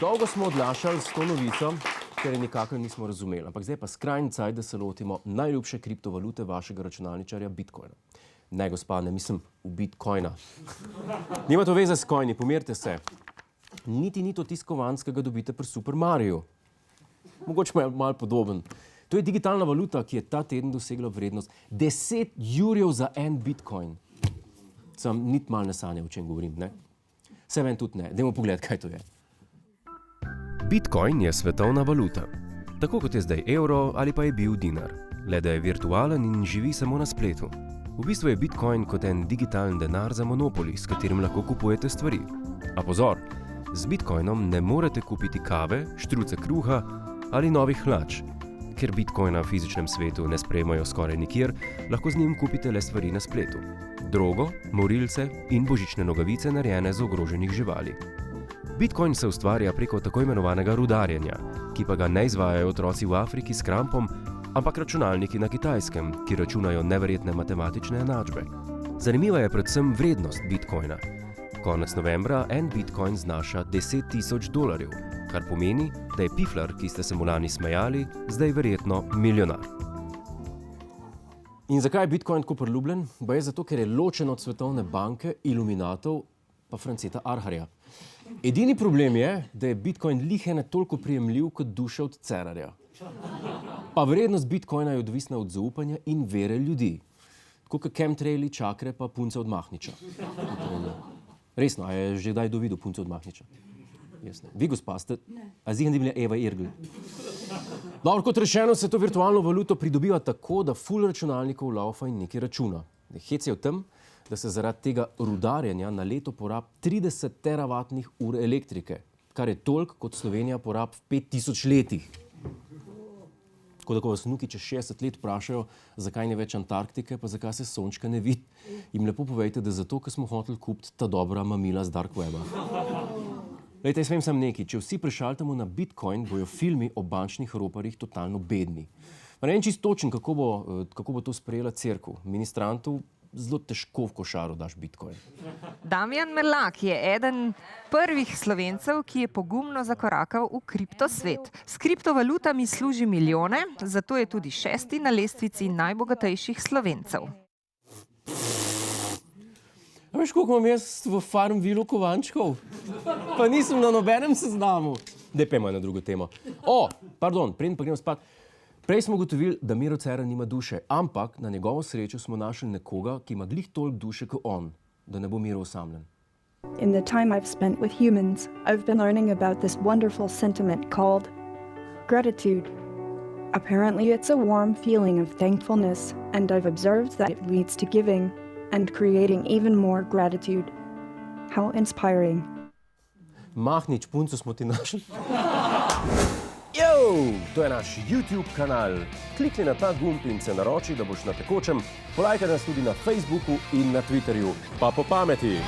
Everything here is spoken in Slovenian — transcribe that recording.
Dolgo smo odlašali s to novico, ker je nikakor nismo razumeli. Ampak zdaj pa skrajni cajt, da se lotimo najljubše kriptovalute vašega računalničarja Bitcoina. Ne, gospa, ne mislim v Bitcoina. Nima to veze s coini, pomirite se. Niti ni to tiskovanc, ki ga dobite pri Super Mariju. Mogoče malo podoben. To je digitalna valuta, ki je ta teden dosegla vrednost 10 jurjev za en Bitcoin. Sem niti malo ne sanjal, o čem govorim, ne? Se ven tudi ne. Dajmo pogledati, kaj to je. Bitcoin je svetovna valuta. Tako kot je zdaj evro ali pa je bil dinar. Le da je virtualen in živi samo na spletu. V bistvu je Bitcoin kot en digitalen denar za monopoli, s katerim lahko kupujete stvari. A pozor, z Bitcoinom ne morete kupiti kave, štruce kruha ali novih hlač. Ker Bitcoina v fizičnem svetu ne sprejemajo skoraj nikjer, lahko z njim kupite le stvari na spletu. Drogo, morilce in božične nogavice narejene z ogroženih živali. Bitcoin se ustvarja preko tako imenovanega rudarjenja, ki pa ga ne izvajajo otroci v Afriki s krampom, ampak računalniki na Kitajskem, ki računajo neverjetne matematične enačbe. Zanimiva je predvsem vrednost Bitcoina. Konec novembra en Bitcoin znaša $10,000, kar pomeni, da je piflar, ki ste se mu lani smejali, zdaj verjetno milijonar. In zakaj je Bitcoin tako priljubljen? Baje zato, ker je ločen od Svetovne banke, Iluminatov pa Franceta Arharja. Edini problem je, da je Bitcoin lihene toliko prijemljiv kot duša od Cerarja. Pa vrednost Bitcoina je odvisna od zaupanja in vere ljudi. Tako kot chemtraili, čakre pa punce od Mahniča. Resno, a je že kdaj dovidel punce od Mahniča? Jasne. Vi, gospa, ste... A zihem, da bi bila Eva Irgl. Dobro, kot rečeno, se to virtualno valuto pridobiva tako, da ful računalnikov laufa in nekaj računa. Hec je v tem, da se zaradi tega rudarjenja na leto porab 30 teravatnih ur elektrike, kar je toliko, kot Slovenija porab v 5000 letih. Tako da, ko vas vnuki čez 60 let vprašajo, zakaj ni več Antarktike, pa zakaj se sončka ne vidi, jim lepo povejte, da zato, ker smo hoteli kupiti ta dobra mamila z Dark Weba. Lejte, jaz vem sam nekaj, če vsi prešaltamo na Bitcoin, bojo filmi o bančnih roparjih totalno bedni. Pa ne vem čisto točen, kako bo to sprejela cerkev. Ministrantov zelo težko v košaro daš Bitcoin. Damjan Merlak je eden prvih Slovencev, ki je pogumno zakorakal v kriptosvet. S kriptovalutami služi milijone, zato je tudi 6. na lestvici najbogatejših Slovencev. A veš, koliko imam jaz v Farmvillu kovančkov? Pa nisem na nobenem seznamu. Daj pejmo na drugo temo. Preden pa gremo spat. Prej smo ugotovili, da Miro Cerar nima duše, ampak na njegovo srečo smo našli nekoga, ki ima glih toliko duše kot on, da ne bo Miro osamljen. In the time I've spent with humans, I've been learning about this wonderful sentiment called gratitude. Apparently it's a warm feeling of thankfulness, and I've observed that it leads to giving and creating even more gratitude. How inspiring. Mahnič, punco smo ti našli. To je naš YouTube kanal. Klikni na ta gumb in se naroči, da boš na tekočem. Polajkaj nas tudi na Facebooku in na Twitterju. Pa po pameti!